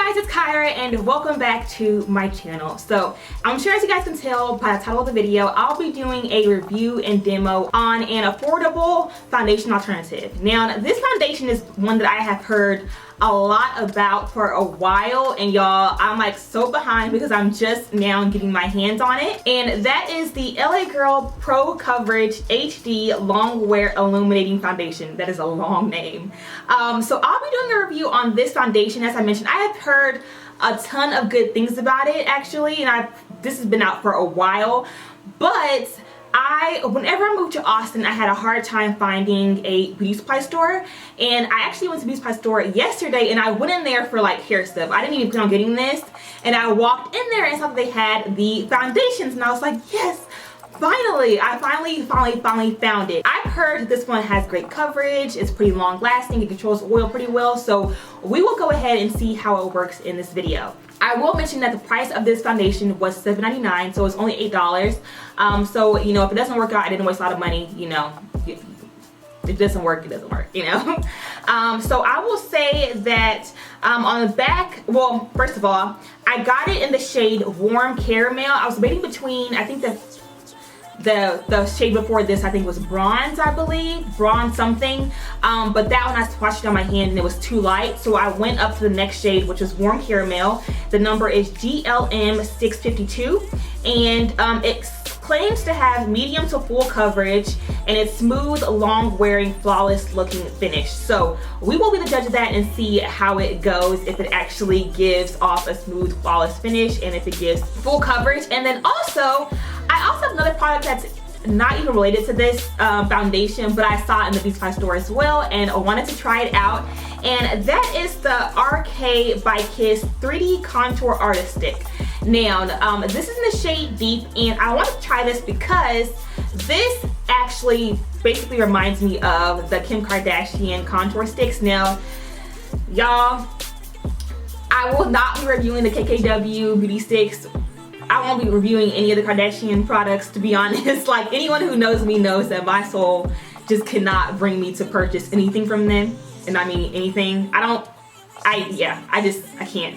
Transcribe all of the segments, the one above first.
guys, it's Kyra and welcome back to my channel. So I'm sure as you guys can tell by the title of the video, I'll be doing a review and demo on an affordable foundation alternative. Now this foundation is one that I have heard a lot about for a while, and y'all, I'm like so behind because I'm just now getting my hands on it, and that is the LA Girl Pro Coverage HD Long Wear Illuminating Foundation. That is a long name. So I'll be doing a review on this foundation. As I mentioned, I have heard a ton of good things about it actually, and this has been out for a while, but whenever I moved to Austin, I had a hard time finding a beauty supply store, and I actually went to a beauty supply store yesterday, and I went in there for like hair stuff. I didn't even plan on getting this, and I walked in there and saw that they had the foundations, and I was like, yes, finally, I finally found it. I've heard that this one has great coverage, it's pretty long lasting, it controls oil pretty well, so we will go ahead and see how it works in this video. I will mention that the price of this foundation was $7.99, so it's only $8. So, you know, if it doesn't work out, I didn't waste a lot of money, you know. If it doesn't work, it doesn't work, you know. So I will say that on the back, well, first of all, I got it in the shade Warm Caramel. I was debating between, I think the shade before this, I think, was bronze, I believe, bronze something, but that one I swatched it on my hand and it was too light, so I went up to the next shade, which is Warm Caramel. The number is GLM 652, and it claims to have medium to full coverage, and it's smooth, long wearing, flawless looking finish. So we will be the judge of that and see how it goes, if it actually gives off a smooth, flawless finish, and if it gives full coverage. And then also, I also have another product that's not even related to this foundation, but I saw it in the beauty supply store as well, and I wanted to try it out, and that is the RK by Kiss 3D Contour Artist Stick. Now, this is in the shade Deep, and I wanted to try this because this actually basically reminds me of the Kim Kardashian contour sticks. Now, y'all, I will not be reviewing the KKW beauty sticks. I won't be reviewing any of the Kardashian products, to be honest. Like, anyone who knows me knows that my soul just cannot bring me to purchase anything from them. And I mean anything. I can't.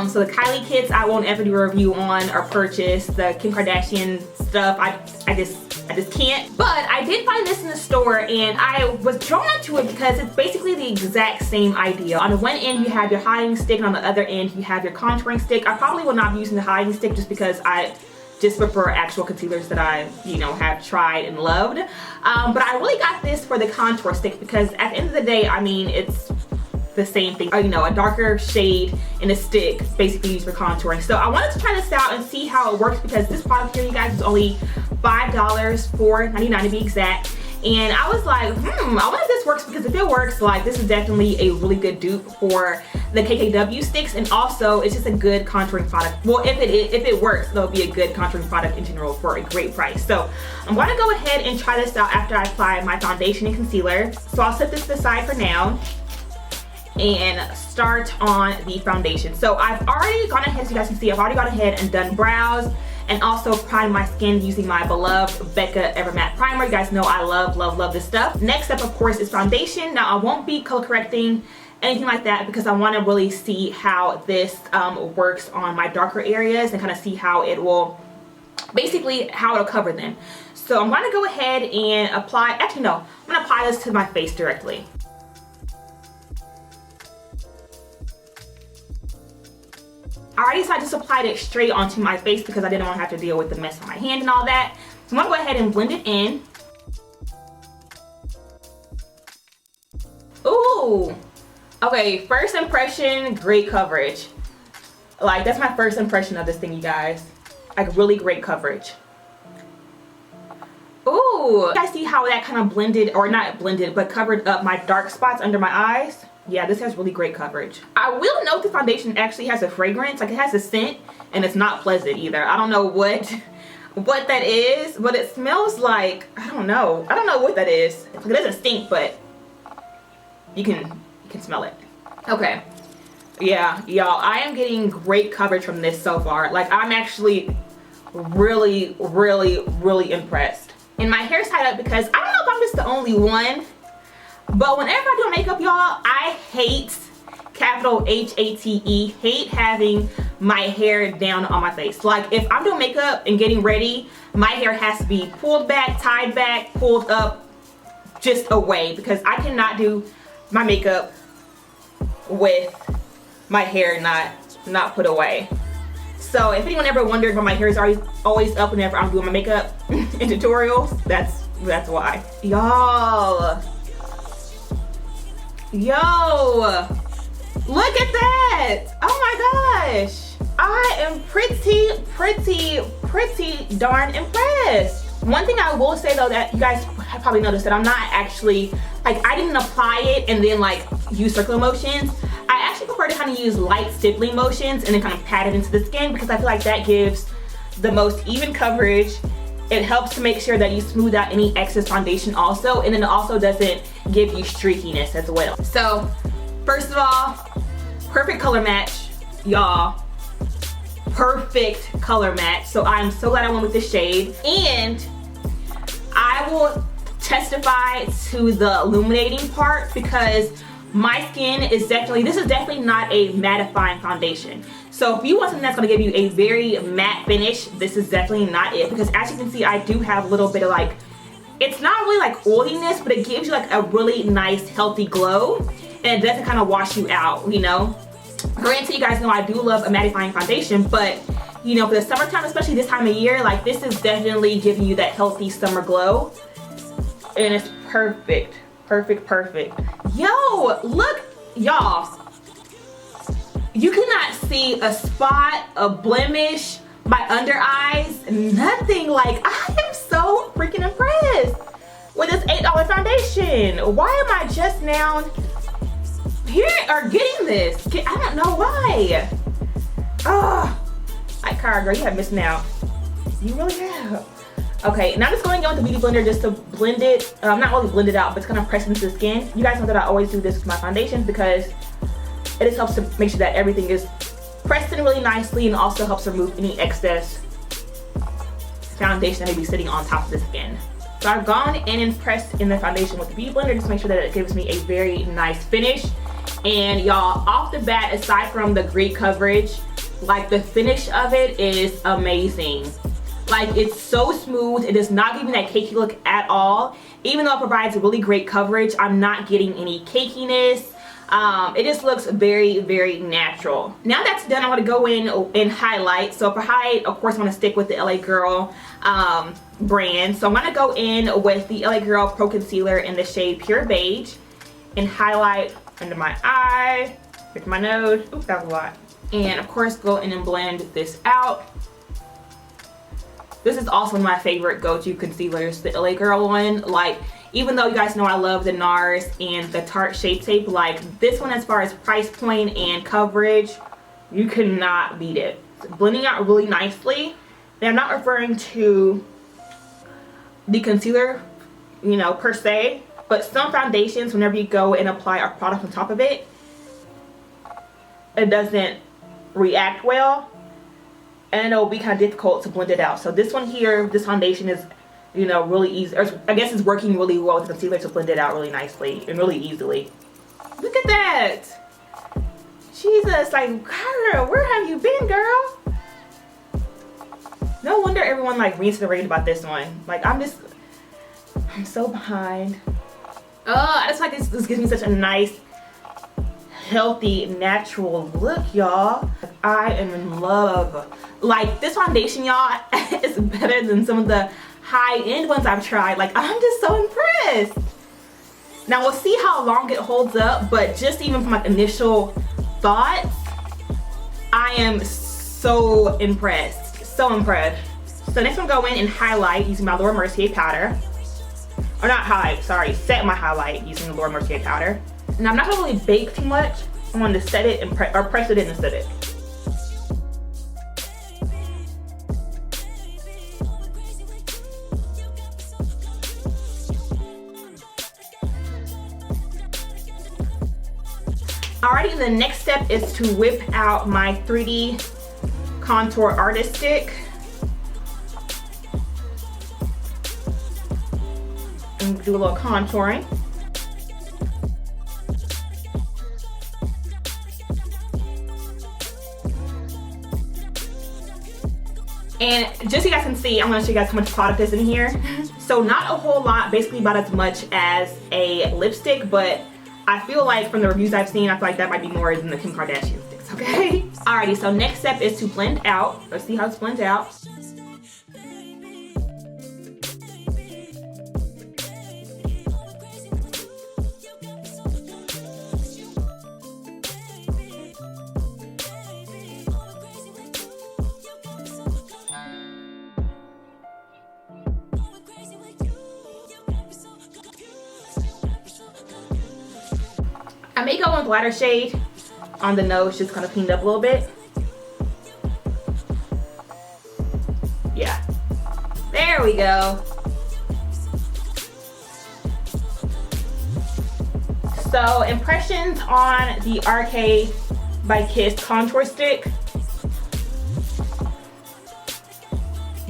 So the Kylie kits I won't ever do a review on or purchase. The Kim Kardashian stuff, I just can't. But I did find this in the store, and I was drawn to it because it's basically the exact same idea. On the one end you have your hiding stick, and on the other end you have your contouring stick. I probably will not be using the hiding stick just because I just prefer actual concealers that I, you know, have tried and loved. But I really got this for the contour stick because at the end of the day, I mean, it's the same thing, you know, a darker shade in a stick basically used for contouring. So I wanted to try this out and see how it works because this product here, you guys, is only $5, $4.99 to be exact. And I was like, I wonder if this works, because if it works, like, this is definitely a really good dupe for the KKW sticks, and also it's just a good contouring product. Well, if it works, it'll be a good contouring product in general for a great price. So I'm gonna go ahead and try this out after I apply my foundation and concealer. So I'll set this aside for now and start on the foundation. So I've already gone ahead, as you guys can see, I've already gone ahead and done brows and also primed my skin using my beloved Becca Ever Matte Primer. You guys know I love this stuff. Next up, of course, is foundation. Now I won't be color correcting anything like that because I want to really see how this works on my darker areas and kind of see how it will, basically how it'll cover them. So I'm going to go ahead and apply, actually no, I'm going to apply this to my face directly. Alrighty, so I just applied it straight onto my face because I didn't want to have to deal with the mess on my hand and all that. So I'm going to go ahead and blend it in. Ooh! Okay, first impression, great coverage. Like, that's my first impression of this thing, you guys. Like, really great coverage. Ooh! You guys see how that kind of blended, or not blended, but covered up my dark spots under my eyes? Yeah, this has really great coverage. I will note the foundation actually has a fragrance, like it has a scent, and it's not pleasant either. I don't know what that is, but it smells like, I don't know what that is. It doesn't stink, but you can smell it. Okay, yeah, y'all, I am getting great coverage from this so far. Like, I'm actually really impressed. And my hair's tied up because I don't know if I'm just the only one, but whenever I do makeup, y'all, I hate capital H-A-T-E, hate having my hair down on my face. Like if I'm doing makeup and getting ready, my hair has to be pulled back, tied back, pulled up, just away, because I cannot do my makeup with my hair not put away. So if anyone ever wondered why my hair is always up whenever I'm doing my makeup in tutorials, that's why. Y'all, yo, look at that. Oh my gosh, I am pretty darn impressed. One thing I will say though, that you guys have probably noticed, that I'm not actually, like, I didn't apply it and then like use circular motions. I actually prefer to kind of use light stippling motions and then kind of pat it into the skin, because I feel like that gives the most even coverage. It helps to make sure that you smooth out any excess foundation also, and then it also doesn't give you streakiness as well. So first of all, perfect color match, y'all. Perfect color match. So I'm so glad I went with this shade, and I will testify to the illuminating part, because my skin is definitely, this is definitely not a mattifying foundation. So if you want something that's going to give you a very matte finish, this is definitely not it, because as you can see, I do have a little bit of like, it's not really like oiliness, but it gives you like a really nice healthy glow, and it doesn't kind of wash you out, you know. Granted, you guys know I do love a mattifying foundation, but you know, for the summertime, especially this time of year, like this is definitely giving you that healthy summer glow, and it's perfect. Yo, look, y'all, you cannot see a spot, a blemish, my under eyes, nothing. Like, I am so freaking impressed with this $8 foundation. Why am I just now here or getting this? I don't know why. Oh, like, Cara, girl, you have missing out. You really have. Okay, now I'm just going to go with the beauty blender just to blend it. Not really blend it out, but it's gonna press into the skin. You guys know that I always do this with my foundations, because it just helps to make sure that everything is pressed in really nicely, and also helps remove any excess foundation that may be sitting on top of the skin. So I've gone in and pressed in the foundation with the beauty blender just to make sure that it gives me a very nice finish. And y'all, off the bat, aside from the great coverage, like the finish of it is amazing. Like, it's so smooth. It does not give me that cakey look at all. Even though it provides really great coverage, I'm not getting any cakiness. It just looks very natural. Now that's done, I'm gonna go in and highlight. So for highlight, of course, I'm gonna stick with the LA Girl brand. So I'm gonna go in with the LA Girl Pro Concealer in the shade Pure Beige and highlight under my eye, with my nose. Oops, that was a lot. And of course, go in and blend this out. This is also one of my favorite go-to concealers, the LA Girl one. Like, even though you guys know I love the NARS and the Tarte Shape Tape, like this one, as far as price point and coverage, you cannot beat it. It's blending out really nicely. And I'm not referring to the concealer, you know, per se, but some foundations, whenever you go and apply a product on top of it, it doesn't react well, and it'll be kind of difficult to blend it out. So this one here, this foundation is, you know, really easy, or I guess it's working really well with the concealer to blend it out really nicely and really easily. Look at that. Jesus, like, girl, where have you been, girl? No wonder everyone like reads the rate about this one. Like, I'm so behind. Oh, I just like this gives me such a nice, healthy, natural look, y'all. I am in love. Like, this foundation, y'all, is better than some of the high-end ones I've tried. Like, I'm just so impressed. Now we'll see how long it holds up, but just even from my initial thoughts, I am so impressed. So impressed. So next I'm gonna go in and highlight using my Laura Mercier powder. Or not highlight, sorry, set my highlight using the Laura Mercier powder. Now I'm not gonna really bake too much. I'm going to set it and press it in and set it. Alrighty, the next step is to whip out my 3D contour artist stick. And do a little contouring. And just so you guys can see, I'm gonna show you guys how much product is in here. So not a whole lot, basically about as much as a lipstick, but I feel like from the reviews I've seen, I feel like that might be more than the Kim Kardashian sticks, okay? Alrighty, so next step is to blend out. Let's see how this blends out. I may go with lighter shade on the nose, just kind of cleaned up a little bit. Yeah, there we go. So impressions on the RK by Kiss contour stick.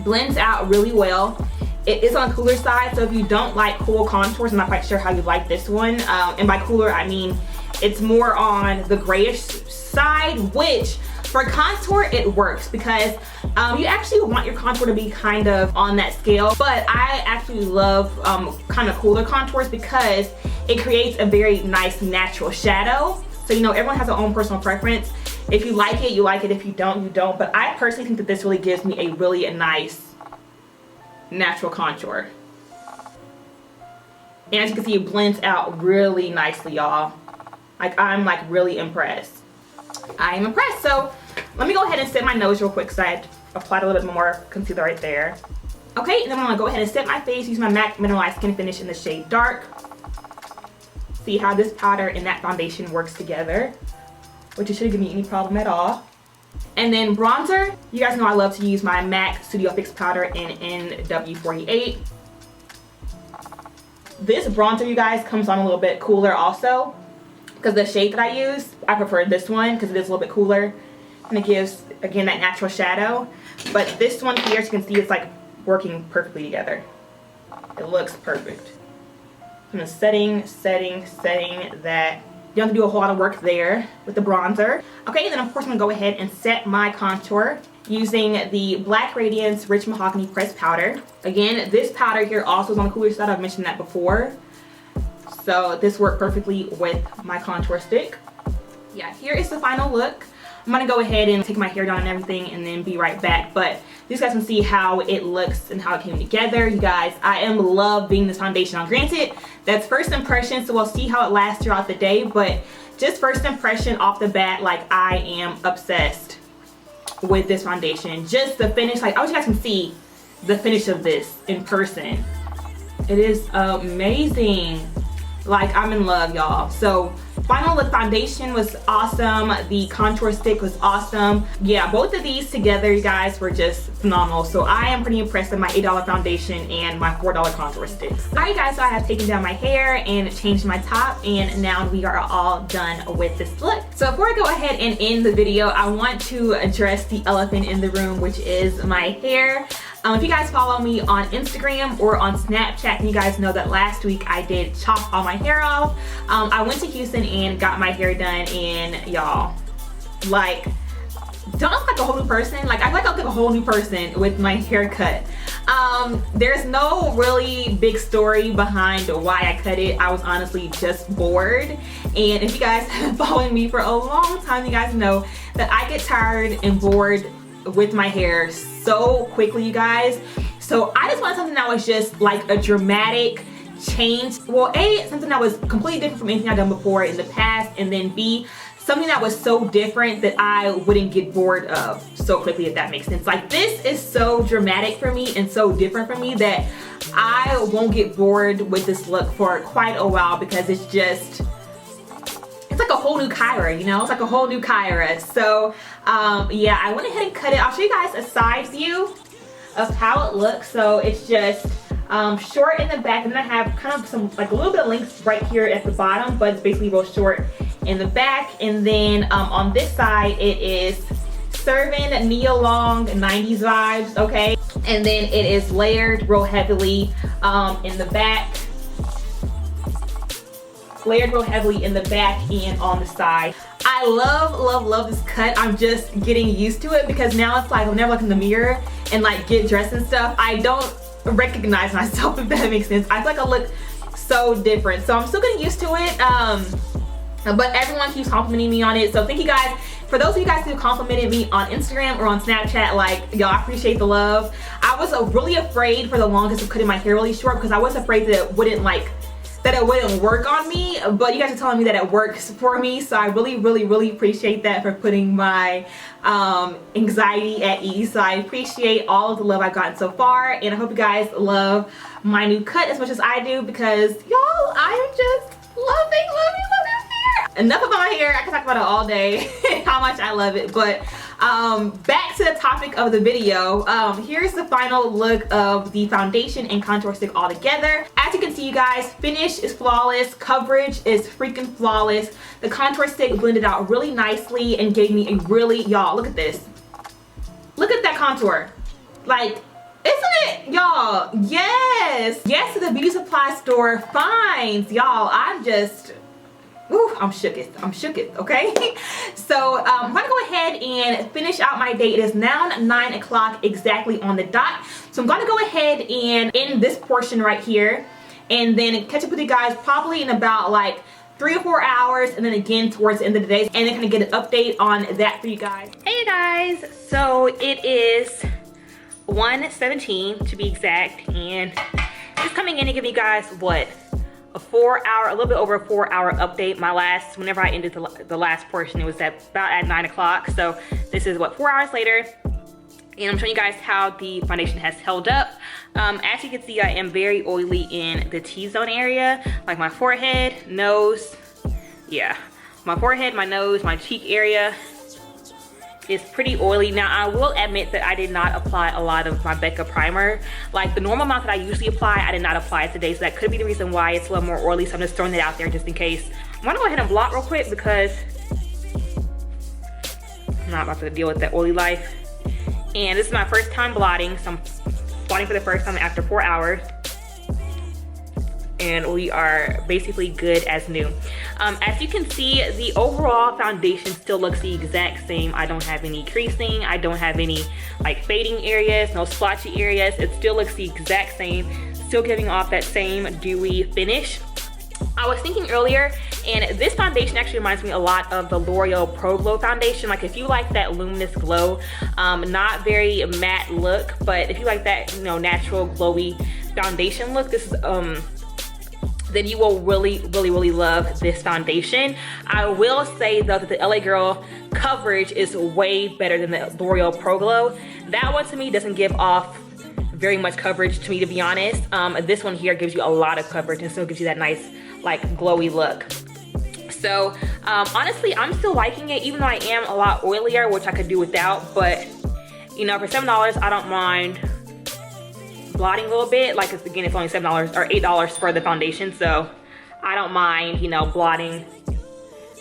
Blends out really well. It is on the cooler side, so if you don't like cool contours, I'm not quite sure how you like this one. And by cooler, I mean it's more on the grayish side, which for contour it works because you actually want your contour to be kind of on that scale. But I actually love kind of cooler contours because it creates a very nice natural shadow. So you know, everyone has their own personal preference. If you like it, you like it. If you don't, you don't. But I personally think that this really gives me a really nice natural contour. And as you can see, it blends out really nicely, y'all. Like, I'm like really impressed. I am impressed. So let me go ahead and set my nose real quick so I applied a little bit more concealer right there. Okay, and then I'm gonna go ahead and set my face, use my MAC Mineralized Skin Finish in the shade Dark. See how this powder and that foundation works together, which it shouldn't give me any problem at all. And then bronzer, you guys know I love to use my MAC Studio Fix powder in NW48. This bronzer, you guys, comes on a little bit cooler also, because the shade that I use, I prefer this one because it is a little bit cooler and it gives, again, that natural shadow. But this one here, as you can see, it's like working perfectly together. It looks perfect. I'm just setting that. You don't have to do a whole lot of work there with the bronzer. Okay, and then of course I'm gonna go ahead and set my contour using the Black Radiance Rich Mahogany Pressed Powder. Again, this powder here also is on the cooler side. I've mentioned that before. So this worked perfectly with my contour stick. Yeah, here is the final look. I'm gonna go ahead and take my hair down and everything and then be right back. But you guys can see how it looks and how it came together. You guys, I am loving this foundation on. Granted, that's first impression, so we'll see how it lasts throughout the day. But just first impression off the bat, like, I am obsessed with this foundation. Just the finish, like, I wish you guys can see the finish of this in person. It is amazing. Like, I'm in love, y'all. So final look foundation was awesome. The contour stick was awesome. Yeah, both of these together, you guys, were just phenomenal. So I am pretty impressed with my $8 foundation and my $4 contour sticks. All right, guys, so I have taken down my hair and changed my top, and now we are all done with this look. So before I go ahead and end the video, I want to address the elephant in the room, which is my hair. If you guys follow me on Instagram or on Snapchat, you guys know that last week I did chop all my hair off. I went to Houston and got my hair done, and y'all, like, don't look like a whole new person. Like, I feel like I look like a whole new person with my haircut. There's no really big story behind why I cut it. I was honestly just bored. And if you guys have been following me for a long time, you guys know that I get tired and bored with my hair so quickly, you guys. So I just wanted something that was just like a dramatic change. Well, A, something that was completely different from anything I've done before in the past, and then B, something that was so different that I wouldn't get bored of so quickly, if that makes sense. Like, this is so dramatic for me and so different for me that I won't get bored with this look for quite a while, because it's just, it's like a whole new Kyra, you know? It's like a whole new Kyra. So yeah, I went ahead and cut it. I'll show you guys a side view of how it looks. So it's just short in the back, and then I have kind of some, like, a little bit of length right here at the bottom, but it's basically real short in the back. And then on this side, it is serving neo-long 90s vibes, okay? And then it is layered real heavily in the back, layered real heavily in the back and on the side. I love this cut. I'm just getting used to it because now it's like whenever I look in the mirror and like get dressed and stuff, I don't recognize myself, if that makes sense. I feel like I look so different. So I'm still getting used to it. But everyone keeps complimenting me on it. So thank you guys. For those of you guys who complimented me on Instagram or on Snapchat, like, y'all, I appreciate the love. I was really afraid for the longest of cutting my hair really short because I was afraid that it wouldn't work on me, but you guys are telling me that it works for me, so I really appreciate that for putting my anxiety at ease. So I appreciate all of the love I've gotten so far, and I hope you guys love my new cut as much as I do because, y'all, I am just loving hair. Enough about my hair. I can talk about it all day, how much I love it, but back to the topic of the video. Here's the final look of the foundation and contour stick all together. As you can see, you guys, finish is flawless, coverage is freaking flawless. The contour stick blended out really nicely and gave me a really, y'all, look at this. Look at that contour. Like, isn't it, y'all? Yes to the beauty supply store finds, y'all. I'm just, ooh, I'm shooketh, okay? So I'm gonna go ahead and finish out my day. It is now 9 o'clock exactly on the dot. So I'm gonna go ahead and end this portion right here and then catch up with you guys probably in about like 3 or 4 hours, and then again towards the end of the day, and then kind of get an update on that for you guys. Hey guys, so it is 1:17 to be exact, and just coming in to give you guys what, a 4 hour, a little bit over a 4 hour update. Whenever I ended the last portion, it was about at 9 o'clock. So this is what, 4 hours later, and I'm showing you guys how the foundation has held up. As you can see, I am very oily in the T-zone area, like my forehead, nose, yeah, my forehead, my nose, my cheek area is pretty oily. Now, I will admit that I did not apply a lot of my Becca primer. Like the normal amount that I usually apply, I did not apply it today. So that could be the reason why it's a little more oily. So I'm just throwing it out there just in case. I'm gonna go ahead and blot real quick because I'm not about to deal with that oily life. And this is my first time blotting. So I'm blotting for the first time after 4 hours. And we are basically good as new. As you can see, the overall foundation still looks the exact same. I don't have any creasing. I don't have any like fading areas, no splotchy areas. It still looks the exact same. Still giving off that same dewy finish. I was thinking earlier, and this foundation actually reminds me a lot of the L'Oreal Pro Glow foundation. Like if you like that luminous glow, not very matte look, but if you like that, you know, natural glowy foundation look, this is then you will really love this foundation. I will say though that the LA Girl coverage is way better than the L'Oreal Pro Glow. That one to me doesn't give off very much coverage to me, to be honest. This one here gives you a lot of coverage and still gives you that nice like glowy look. So honestly, I'm still liking it, even though I am a lot oilier, which I could do without, but you know, for $7, I don't mind blotting a little bit. Like again, it's only $7 or $8 for the foundation, so I don't mind, you know, blotting,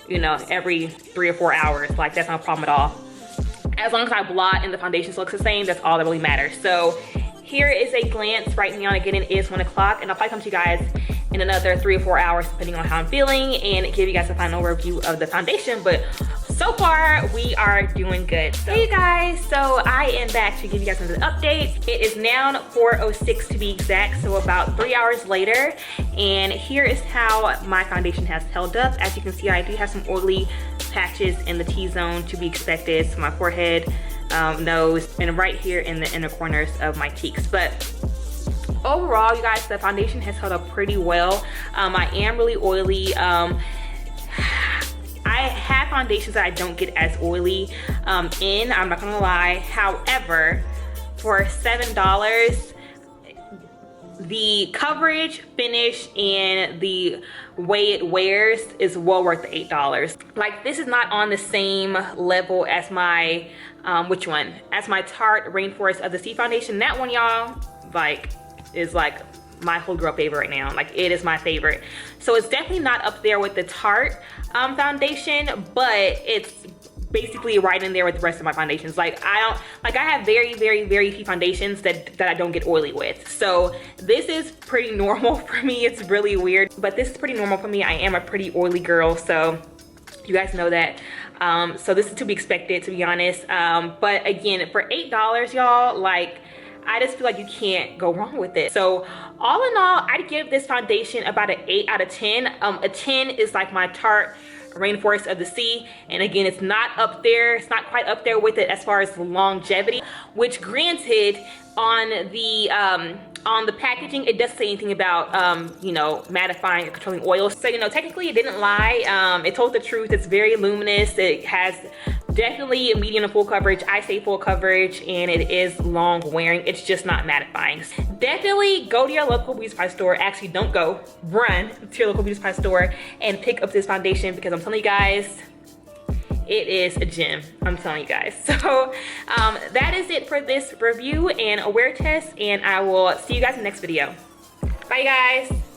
you know, every 3 or 4 hours. Like that's not a problem at all. As long as I blot and the foundation looks the same, that's all that really matters. So here is a glance right now. Again, it is 1 o'clock, and I'll probably come to you guys in another 3 or 4 hours depending on how I'm feeling and give you guys a final review of the foundation. But so far we are doing good. So, hey guys, so I am back to give you guys another update. It is now 4:06 to be exact, so about 3 hours later, and here is how my foundation has held up. As you can see, I do have some oily patches in the T-zone, to be expected. So my forehead, nose, and right here in the inner corners of my cheeks. But overall, you guys, the foundation has held up pretty well. I am really oily. I have foundations that I don't get as oily in, I'm not gonna lie. However, for $7, the coverage, finish, and the way it wears is well worth the $8. Like this is not on the same level as my, which one? As my Tarte Rainforest of the Sea foundation. That one, y'all, like, is like my whole girl favorite right now. Like it is my favorite. So it's definitely not up there with the Tarte foundation, but it's basically right in there with the rest of my foundations. Like I have very few foundations that I don't get oily with. So this is pretty normal for me. It's really weird, but this is pretty normal for me. I am a pretty oily girl, so you guys know that. So this is to be expected, to be honest. But again, for $8, y'all, like, I just feel like you can't go wrong with it. So all in all, I'd give this foundation about an 8 out of 10. A 10 is like my Tarte Rainforest of the Sea, and again, it's not up there, it's not quite up there with it as far as longevity, which granted on the packaging it doesn't say anything about you know, mattifying or controlling oil. So you know, technically it didn't lie. It told the truth. It's very luminous. It has definitely a medium to full coverage. I say full coverage, and it is long wearing. It's just not mattifying. Definitely go to your local beauty supply store. Actually, don't go, run to your local beauty supply store and pick up this foundation, because I'm telling you guys, it is a gem. I'm telling you guys. So that is it for this review and a wear test, and I will see you guys in the next video. Bye guys.